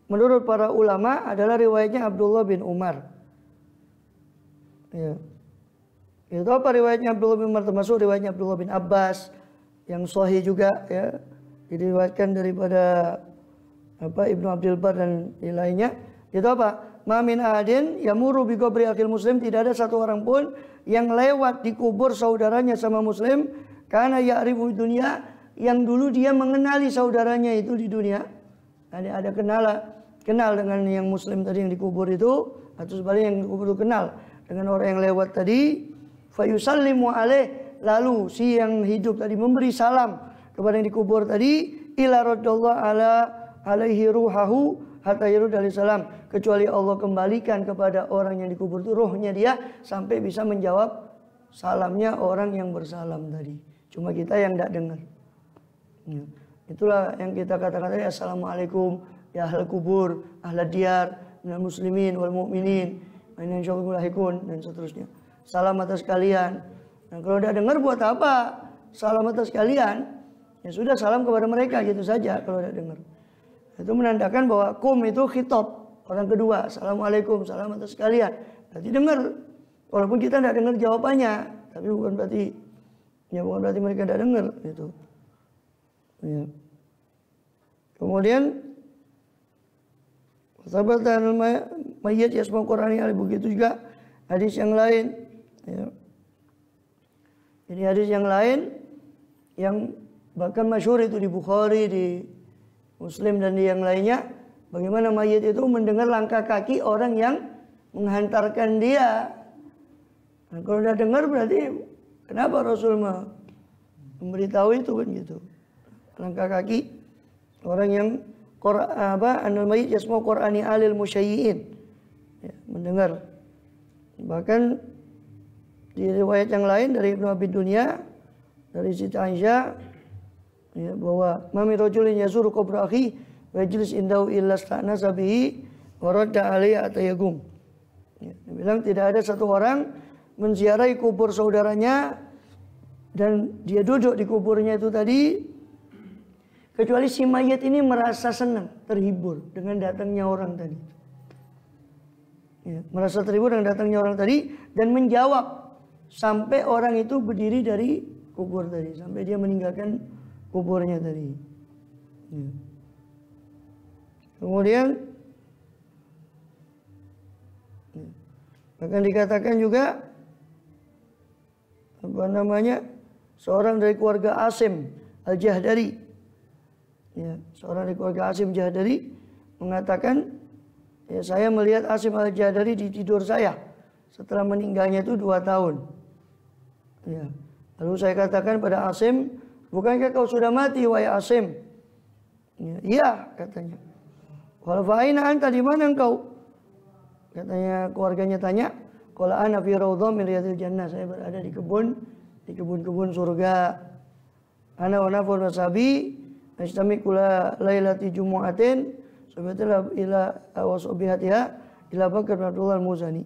menurut para ulama adalah riwayatnya Abdullah bin Umar. Ya. Itu apa riwayatnya Abdullah bin Umar, termasuk riwayatnya Abdullah bin Abbas yang sahih juga, ya, diriwayatkan daripada Ibnu Abdul Bar dan yang lainnya. Itu apa? Ma min ahadin yamuru bi qabri akhil muslim, tidak ada satu orang pun yang lewat di kubur saudaranya sama muslim karena ya'rifu dunia, yang dulu dia mengenali saudaranya itu di dunia. Ada kenal dengan yang muslim tadi yang dikubur itu, atau sebaliknya yang dikubur itu kenal dengan orang yang lewat tadi. Fayusallimu alaih, lalu si yang hidup tadi memberi salam kepada yang dikubur tadi, ila raddallahu alaihi ruhahu hatta yurud alaihi salam, kecuali Allah kembalikan kepada orang yang dikubur itu rohnya dia sampai bisa menjawab salamnya orang yang bersalam tadi. Cuma kita yang tidak dengar. Ya. Itulah yang kita katakan tadi, assalamualaikum ya ahlal kubur, ahlad diyar, minal muslimin wal mu'minin, insyaallah dan seterusnya. Salam atas kalian. Nah, kalau udah dengar buat apa? Salam atas kalian. Ya sudah, salam kepada mereka gitu saja kalau udah dengar. Itu menandakan bahwa kum itu khitab, orang kedua. Assalamualaikum, salam atas kalian. Berarti dengar. Walaupun kita tidak dengar jawabannya, tapi bukan berarti mereka tidak dengar gitu. Ya. Kemudian sabatan mayyit yasma Qur'ani, begitu juga hadis yang lain. Ya. Jadi hadis yang lain yang bahkan masyhur itu di Bukhari, di Muslim dan di yang lainnya, bagaimana mayit itu mendengar langkah kaki orang yang menghantarkan dia. Nah, kalau udah dengar berarti kenapa Rasul memberitahu itu kan gitu. Langkah kaki orang yang anal mayit yasma Qur'ani alil musyayyi'in, ya, mendengar. Bahkan di riwayat yang lain dari Ibnu Abi Dunya, dari Siti Aisyah, ya, bahwa mami rajulin yazuru qabra akhi wa yajlis indahu illa sta'nasa bihi wa radda alayhi atayagum. Ya, dia bilang tidak ada satu orang menziarahi kubur saudaranya dan dia duduk di kuburnya itu tadi kecuali si mayit ini merasa senang, terhibur dengan datangnya orang tadi. Ya, merasa terhibur dengan datangnya orang tadi dan menjawab sampai orang itu berdiri dari kubur tadi, sampai dia meninggalkan kuburnya tadi. Ya. Kemudian bahkan dikatakan juga seorang dari keluarga Asim Al-Jahdari, ya, seorang dari keluarga Asim Jahdari mengatakan, ya, saya melihat Asim Al-Jahdari di tidur saya setelah meninggalnya itu 2 tahun. Ya. Lalu saya katakan pada Asim, bukankah kau sudah mati wahai Asim? Ya, iya, katanya. Qala fa aina anta, di mana engkau? Katanya, keluarganya tanya, qala ana fi raudhah min riyadil jannah, saya berada di kebun-kebun surga. Ana wa nafur wasabi najtami kula lailati jumu'atin sabatalah ila awasubihatiha ila Bakar bin Abdullah al-Muzani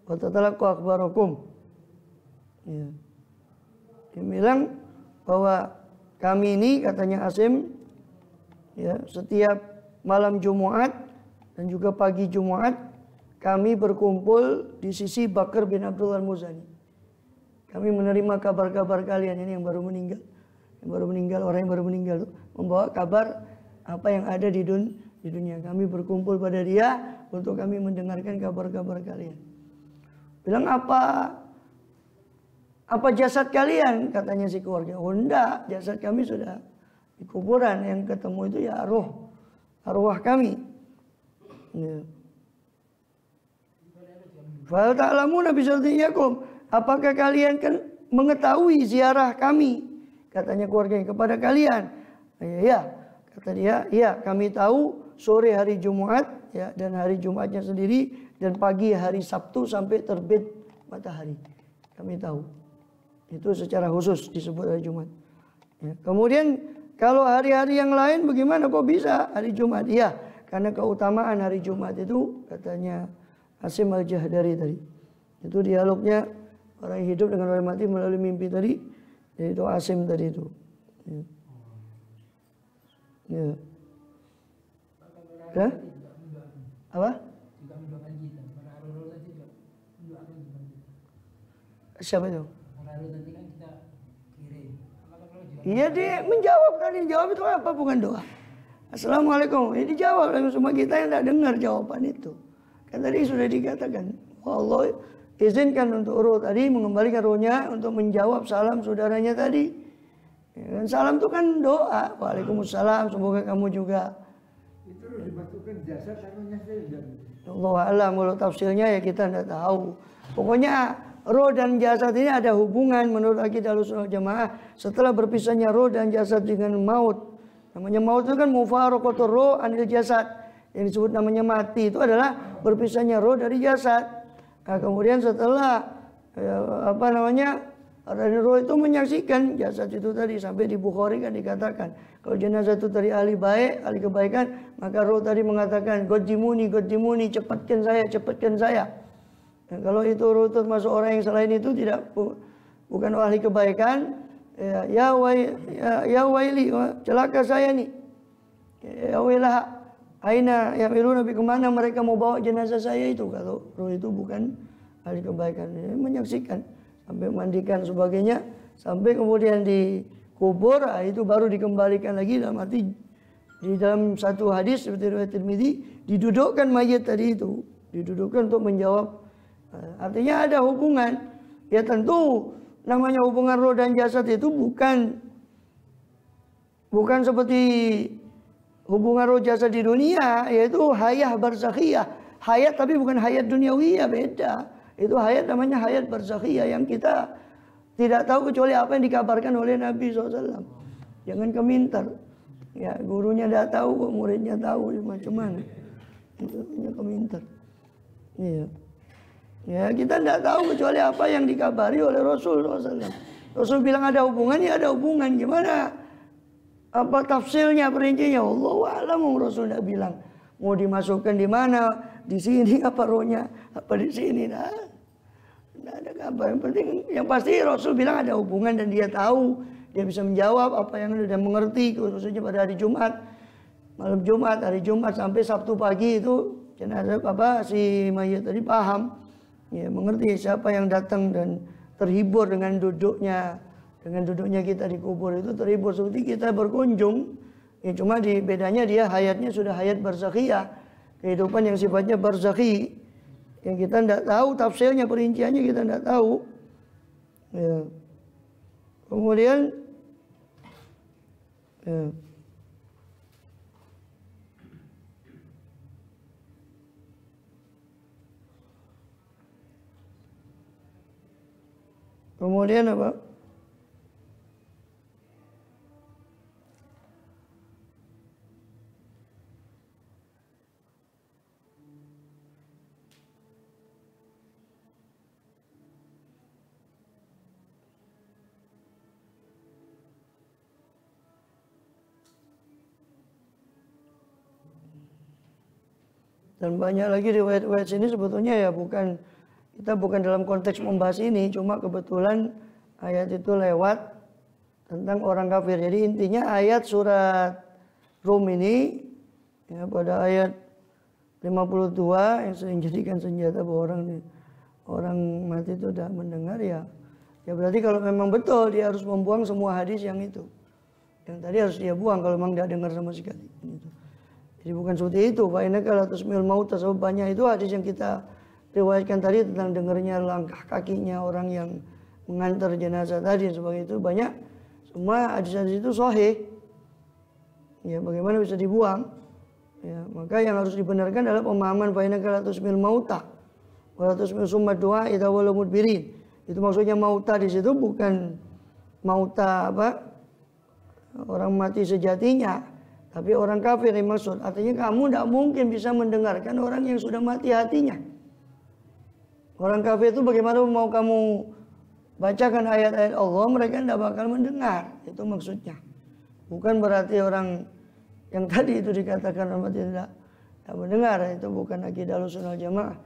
wa tatalaqqa akhbarakum. Ya. Dia bilang bahwa kami ini, katanya Asim, ya, setiap malam Jumat dan juga pagi Jumat kami berkumpul di sisi Bakar bin Abdullah al-Muzani. Kami menerima kabar-kabar kalian ini yang baru meninggal, orang yang baru meninggal itu membawa kabar apa yang ada di dunia. Kami berkumpul pada dia untuk kami mendengarkan kabar-kabar kalian. Bilang, apa jasad kalian? Katanya si keluarga. Oh enggak, jasad kami sudah di kuburan, yang ketemu itu ya arwah kami. Ya. Fal ta'lamuna bi syartiyakum. Apakah kalian kan mengetahui ziarah kami? Katanya keluarganya kepada kalian. Ya, kata dia, ya kami tahu sore hari Jumat ya dan hari Jumatnya sendiri dan pagi hari Sabtu sampai terbit matahari. Kami tahu. Itu secara khusus disebut hari Jumat. Ya. Kemudian kalau hari-hari yang lain bagaimana kok bisa hari Jumat? Iya, karena keutamaan hari Jumat itu katanya Asim Al-Jahdari tadi. Itu dialognya orang yang hidup dengan orang mati melalui mimpi tadi. Yaitu Asim tadi itu. Ya. Ya. Ya? Apa? Siapa itu? Iya dia menjawab kan, yang jawab itu apa bukan doa. Assalamualaikum, ini dijawab langsung semua kita yang tidak dengar jawaban itu. Kan tadi sudah dikatakan, Allah izinkan untuk roh tadi mengembalikan rohnya untuk menjawab salam saudaranya tadi. Ya, kan salam itu kan doa. Waalaikumsalam, semoga kamu juga. Itu dimasukkan jasad atau nyasar? Allah alam, kalau tafsirnya ya kita tidak tahu. Pokoknya roh dan jasad ini ada hubungan menurut akidah Ahlussunnah Jamaah setelah berpisahnya roh dan jasad dengan maut. Namanya maut itu kan mufaraqatur roh anil jasad. Yang disebut namanya mati itu adalah berpisahnya roh dari jasad. Nah, kemudian setelah roh itu menyaksikan jasad itu tadi sampai di Bukhari kan dikatakan kalau jenazah itu dari ahli baik, ahli kebaikan, maka roh tadi mengatakan godimuni, cepatkan saya. Nah, kalau itu roh termasuk orang yang selain itu bukan ahli kebaikan, ya waili, celaka saya nih. Ya wailah, aina yamiruna bi kemana mereka mau bawa jenazah saya itu kalau roh itu bukan ahli kebaikan. Menyaksikan sampai mandikan sebagainya sampai kemudian dikubur, itu baru dikembalikan lagi dalam arti di dalam satu hadis seperti riwayat Tirmidzi didudukkan mayat tadi itu, didudukkan untuk menjawab. Artinya ada hubungan. Ya tentu namanya hubungan roh dan jasad itu bukan seperti hubungan roh jasad di dunia, yaitu hayat barzakhiyah. Hayat tapi bukan hayat duniawiyah, beda. Itu hayat namanya hayat barzakhiyah yang kita tidak tahu kecuali apa yang dikabarkan oleh Nabi SAW. Jangan kemintar. Ya gurunya tidak tahu, muridnya tahu, macam mana. Itu hanya kemintar. Iya. Ya kita tidak tahu kecuali apa yang dikabari oleh Rasul SAW. Rasul bilang ada hubungan, ya ada hubungan. Gimana? Apa tafsirnya, perincinya? Allahu a'lam. Rasul tidak bilang. Mau dimasukkan di mana? Di sini apa rohnya? Apa di sini? Nah, tidak ada kabar. Yang penting, yang pasti Rasul bilang ada hubungan dan dia tahu. Dia bisa menjawab apa yang dia mengerti. Khususnya pada hari Jumat, malam Jumat, hari Jumat sampai Sabtu pagi itu jenazah si mayat tadi paham. Ya, mengerti siapa yang datang dan terhibur dengan duduknya kita di kubur itu terhibur seperti kita berkunjung. Ya, cuma bedanya dia hayatnya sudah hayat barzakhiyah, kehidupan yang sifatnya barzakhi, yang kita tidak tahu tafsirnya, perinciannya kita tidak tahu. Ya. Kemudian, ya. Kemudian apa? Dan banyak lagi riwayat-riwayat sini sebetulnya ya kita bukan dalam konteks membahas ini, cuma kebetulan ayat itu lewat tentang orang kafir. Jadi intinya ayat surat Rum ini ya, pada ayat 52 yang sering jadikan senjata bahwa orang mati itu sudah mendengar ya berarti kalau memang betul dia harus membuang semua hadis yang itu. Yang tadi harus dia buang kalau memang tidak dengar sama sekali. Gitu. Jadi bukan seperti itu. Fa innaka la tusmi'ul mauta, sebab banyak itu hadis yang kita riwayatkan tadi tentang dengarnya langkah kakinya orang yang mengantar jenazah tadi dan sebagainya itu banyak. Semua hadis-hadis itu sahih. Ya, bagaimana bisa dibuang? Ya, maka yang harus dibenarkan adalah pemahaman fa innaka la tusmi'ul mauta. Wala tusmi'u summa du'a idza walau mudbirin. Itu maksudnya mauta di situ bukan mauta orang mati sejatinya, tapi orang kafir yang maksud. Artinya kamu tidak mungkin bisa mendengarkan orang yang sudah mati hatinya. Orang kafir itu bagaimana mau kamu bacakan ayat-ayat Allah, mereka tidak bakal mendengar. Itu maksudnya. Bukan berarti orang yang tadi itu dikatakan orang mati tidak mendengar. Itu bukan akidah Ahlussunnah Jamaah.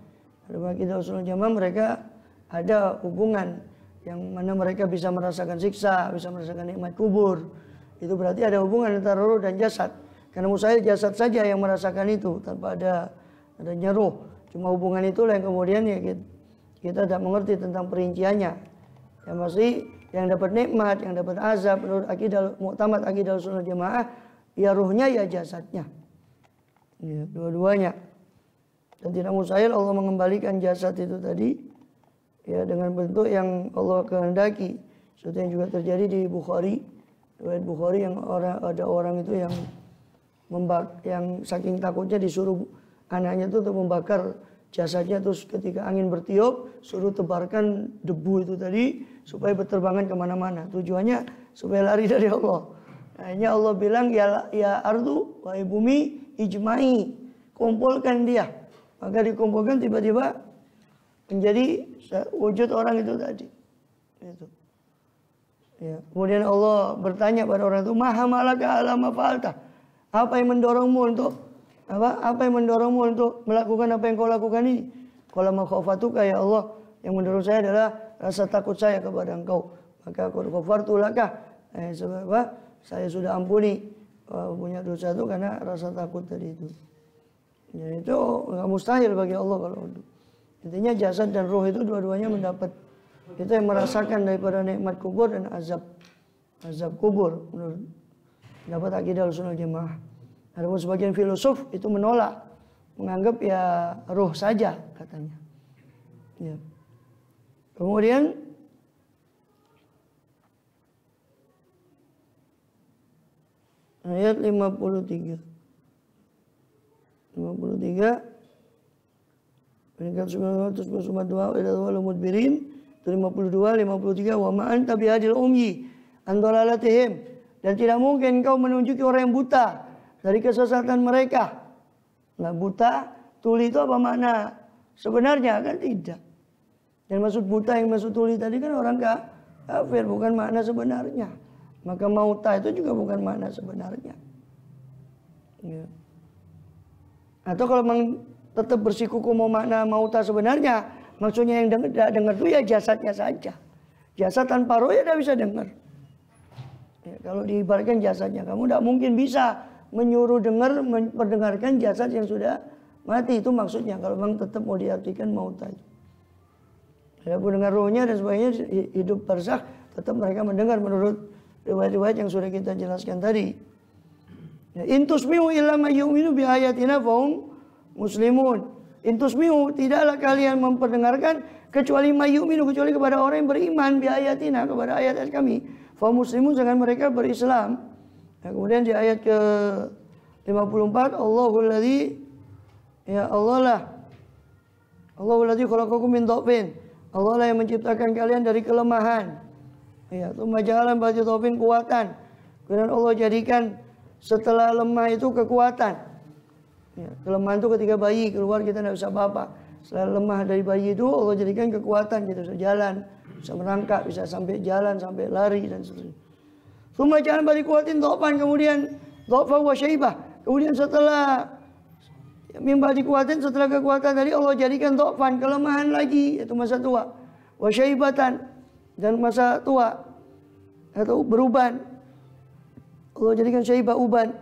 Dalam akidah Ahlussunnah Jamaah mereka ada hubungan yang mana mereka bisa merasakan siksa, bisa merasakan nikmat kubur. Itu berarti ada hubungan antara roh dan jasad. Karena mustahil jasad saja yang merasakan itu tanpa adanya roh. Cuma hubungan itulah yang kemudian ya kita tidak mengerti tentang perinciannya. Yang pasti yang dapat nikmat, yang dapat azab menurut akidah muktamad akidah Ahlussunnah Jamaah, ya ruhnya ya jasadnya. Ya, dua-duanya. Dan tidak mustahil Allah mengembalikan jasad itu tadi ya dengan bentuk yang Allah kehendaki. Seperti yang juga terjadi di Bukhari. Riwayat Bukhari yang ada orang itu yang saking takutnya disuruh anaknya itu untuk membakar jasadnya, terus ketika angin bertiup suruh tebarkan debu itu tadi supaya berterbangan kemana-mana. Tujuannya supaya lari dari Allah. Akhirnya Allah bilang ya ardu wahai bumi ijma'i, kumpulkan dia. Maka dikumpulkan tiba-tiba menjadi wujud orang itu tadi. Itu. Ya. Kemudian Allah bertanya pada orang itu, "Maha malaka alama fa'alta?" Apa yang mendorongmu untuk apa yang mendorongmu untuk melakukan apa yang kau lakukan ini? Qala ma khafatuka ya Allah, yang mendorong saya adalah rasa takut saya kepada Engkau. Maka qad ghafartu laka. Sebab apa? Saya sudah ampuni punya dosa itu karena rasa takut tadi itu. Ya, itu enggak mustahil bagi Allah kalau itu. Intinya jasad dan roh itu dua-duanya mendapat. Kita yang merasakan daripada nikmat kubur dan azab kubur menurut dapat akidah Ahlussunnah Jamaah. Adapun sebagian filosof itu menolak, menganggap ya roh saja katanya. Ya. Kemudian ayat 53. Meningkat semua terus bersama doa ila mudbirin. 52, 53 wa ma anta bihadil umyi an dalalatihim, dan tidak mungkin kau menunjuki orang yang buta dari kesesatan mereka. Nah, buta tuli itu apa makna sebenarnya? Kan tidak. Dan maksud buta yang maksud tuli tadi kan orang kafir, bukan makna sebenarnya. Maka mauta itu juga bukan makna sebenarnya. Ya. Atau kalau memang tetap bersikuku mau makna mauta sebenarnya, maksudnya yang dengar itu ya jasadnya saja. Jasad tanpa roh ya tidak bisa dengar. Ya, kalau diibaratkan jasadnya, kamu tidak mungkin bisa menyuruh dengar, memperdengarkan jasad yang sudah mati. Itu maksudnya kalau memang tetap mau diartikan mauta itu. Adapun dengan rohnya dan sebagainya hidup barzakh, tetap mereka mendengar menurut riwayat-riwayat yang sudah kita jelaskan tadi. Ya, intusmi'u illa ma yu'minu bi ayatina fahum muslimun. Intusmi'u, tidaklah kalian memperdengarkan kecuali mayyuminu, kecuali kepada orang yang beriman bi ayatina, kepada ayat-ayat kami. Fa muslimun, jangan mereka berislam. Nah, kemudian di ayat ke 54, Allahul ladzi, ya Allah lah, Allahul ladzi khalaqakum min dha'fin. Allah lah yang menciptakan kalian dari kelemahan. Ya, tsumma ja'ala ba'da dha'fin kuwatan. Kemudian Allah jadikan setelah lemah itu kekuatan. Ya, kelemahan itu ketika bayi keluar kita tidak bisa apa-apa. Setelah lemah dari bayi itu Allah jadikan kekuatan, kita bisa jalan, bisa merangkak, bisa sampai jalan, sampai lari dan seterusnya. Tsumma ja'ala ba'da kuwatin dha'fan, kemudian dha'fa wa syaibah. Kemudian setelah mimba dikuatin, setelah kekuatan tadi Allah jadikan dha'fan, kelemahan lagi, yaitu masa tua. Wa syaibatan, dan masa tua atau beruban. Allah jadikan syaibah, uban.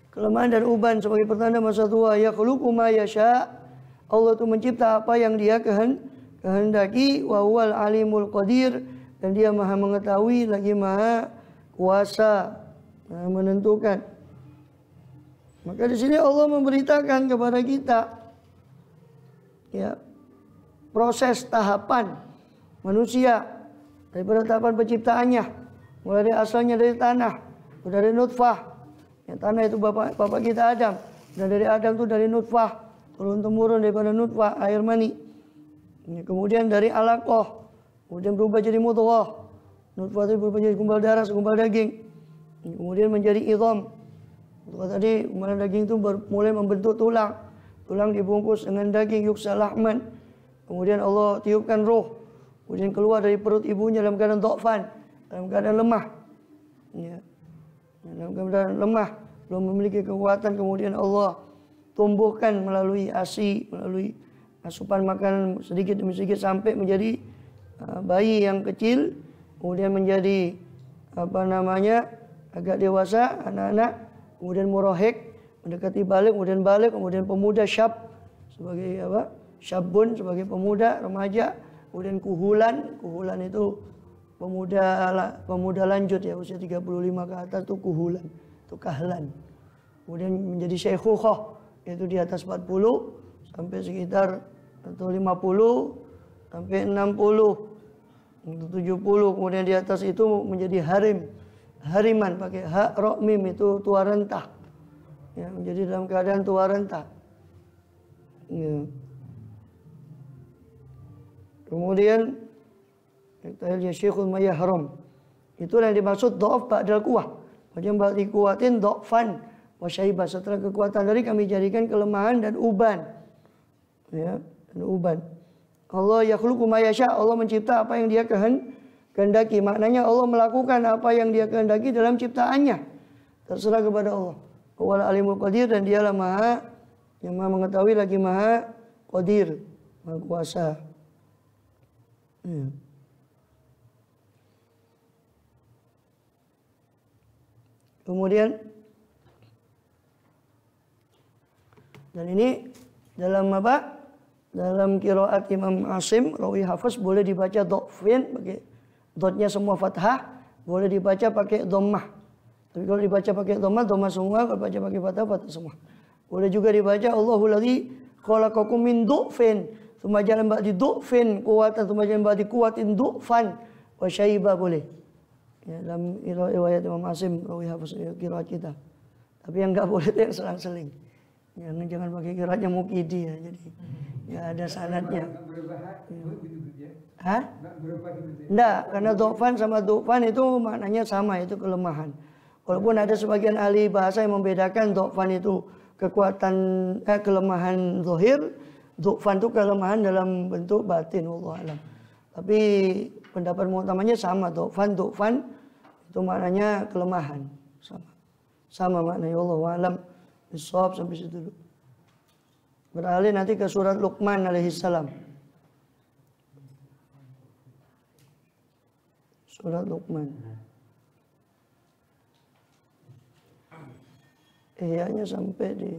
Kelemahan dan uban sebagai pertanda masa tua. Ya khuluqu ma yasha. Allah itu mencipta apa yang dia kehendaki. Wa huwal alimul qadir, dan dia maha mengetahui lagi maha kuasa, maha menentukan. Maka di sini Allah memberitakan kepada kita ya proses tahapan manusia daripada tahapan penciptaannya, mulai dari asalnya dari tanah, dari nutfah. Ya, tanah itu bapak kita Adam, dan dari Adam itu dari nutfah, turun temurun daripada nutfah air mani. Kemudian dari alaqah, kemudian berubah jadi mudghah. Nutfah tadi berubah jadi gumpal darah, segumpal daging. Kemudian menjadi idham. Tadi gumpalan daging itu mulai membentuk tulang. Tulang dibungkus dengan daging yuksal lahman. Kemudian Allah tiupkan roh. Kemudian keluar dari perut ibunya dalam keadaan dha'fan, dalam keadaan lemah. Ya. Dalam keadaan lemah, belum memiliki kekuatan. Kemudian Allah tumbuhkan melalui ASI, melalui asupan makanan sedikit demi sedikit sampai menjadi bayi yang kecil, kemudian menjadi agak dewasa, anak-anak, kemudian murahik, mendekati balik, kemudian pemuda syab sebagai syabun sebagai pemuda remaja, kemudian kuhulan itu pemuda lanjut ya, usia 35 ke atas itu kuhulan, itu kahlan. Kemudian menjadi syaikhukhah, yaitu di atas 40 sampai sekitar atau 50 sampai 60 untuk 70, kemudian di atas itu menjadi hariman pakai ha ra mim, itu tua renta. Ya, menjadi dalam keadaan tua renta. Ya. Kemudian kita syekhul mayahram. Itulah yang dimaksud dha'af ba'dal quwwah. Macam berarti kuatin dha'fan wa syaibah, setelah kekuatan dari kami jadikan kelemahan dan uban. Ya, dan uban. Allah yakhluqu ma yasha, Allah mencipta apa yang Dia kehendaki. Maknanya Allah melakukan apa yang Dia kehendaki dalam ciptaannya. Terserah kepada Allah. Wal alimul qadir, dan Dialah yang Maha mengetahui lagi Maha qadir, Maha kuasa. Ya. Kemudian dan ini dalam apa? Dalam qiraat Imam Asim, rawi Hafiz, boleh dibaca dhofin pakai dotnya semua fathah, boleh dibaca pakai dhammah. Tapi kalau dibaca pakai dhammah semua, kalau dibaca pakai fathah semua. Boleh juga dibaca Allahul ladzi khalaqakum min dhufin, tsumma ja'ala ba'di dhufin quwwatan, tsumma ja'ala ba'di quwwatin dhufan wa syaiba, boleh. Ya, dalam riwayat Imam Asim, rawi Hafiz qiraat kita. Tapi yang enggak boleh itu yang selang-seling. Jangan pakai qiraatnya Muqidi ya, jadi ya ada sanadnya. Hah? Enggak, karena dhofan sama dhufan itu maknanya sama, itu kelemahan. Walaupun ada sebagian ahli bahasa yang membedakan dhofan itu kekuatan kelemahan zahir, dhufan itu kelemahan dalam bentuk batin, wallahu alam. Tapi pendapat utamanya sama, dhufan itu maknanya kelemahan, sama maknanya, wallahu alam. Bisawab sampai situ dulu. Beralih nanti ke surat Luqman alaihissalam. Surat Luqman. Ihya'nya sampai di